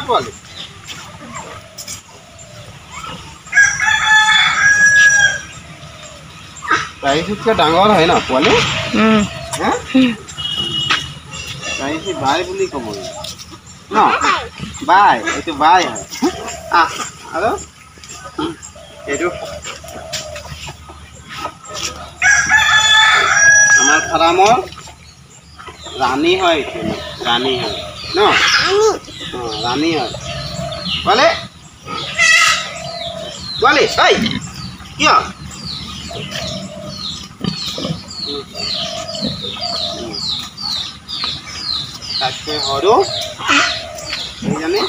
পোৱালি তাইতকৈ ডাঙৰ হয় ন পোৱালি তাইসি বাই বুলি ক'ব ন বাই এইটো বাই হয় আৰু এইটো আমাৰ ফাৰ্মৰ ৰাণী হয় এইটো ৰাণী হয় ন ৰাণী হয় পোৱালি পোৱালি এই কিয় তাকে সৰু এইজনী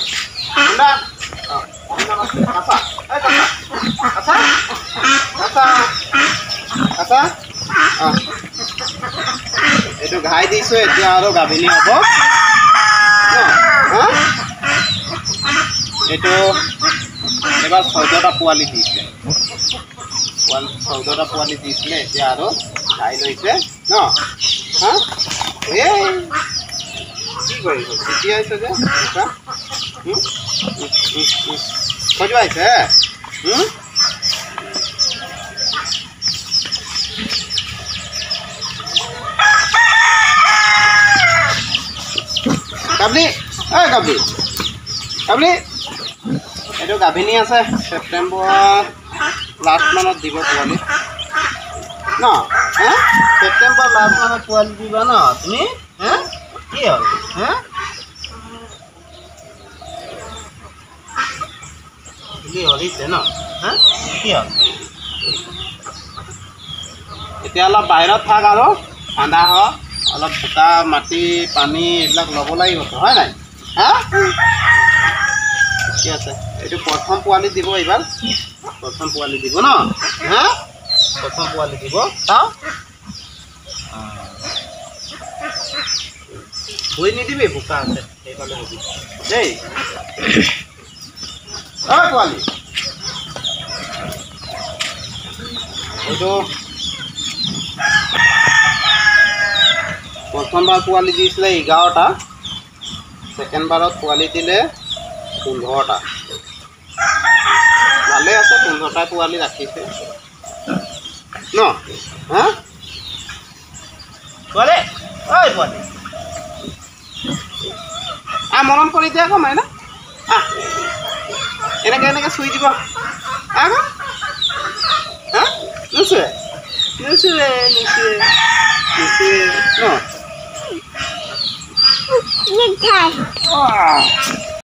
এইটো ঘাই দিছো এতিয়া আৰু গাভিনী হ'ব এইটো এবাৰ 14টা পোৱালি দিছে 14টা পোৱালি দিছিলে এতিয়া আৰু ঘাই লৈছে ন এই কি কৰিছ চিটি আহিছে যে খোজ আহিছে গাবলি গাবলি গাবলি এইটো গাভিনী আছে ছেপ্টেম্বৰ লাষ্ট মানত দিব পোৱালি ন ছেপ্টেম্বৰ লাষ্ট মানত পোৱালি দিবা ন তুমি কি হ'ল হৰিছে ন কি হ'ল এতিয়া অলপ বাহিৰত থাক আৰু ঠাণ্ডা হওক অলপ বোকা মাটি পানী এইবিলাক ল'ব লাগিবতো হয় নাই ঠিক আছে এইটো প্ৰথম পোৱালি দিব এইবাৰ প্ৰথম পোৱালি দিব ন প্ৰথম পোৱালি দিব চাওঁ ভুই নিদিবি বোকা আছে সেইফালে হবি দেই পোৱালি এইটো প্ৰথমবাৰ পোৱালি দিছিলে 11টা ছেকেণ্ড বাৰত পোৱালি দিলে 15টা ভালে আছে 15টা পোৱালি ৰাখিছে ন পোৱালি ঐ পোৱালি মৰম কৰি দিয়া আকৌ মাইনা এনেকৈ এনেকৈ চুই দিব নুচুৱে নুচুৱে নুচুৱে নুচুৱে ন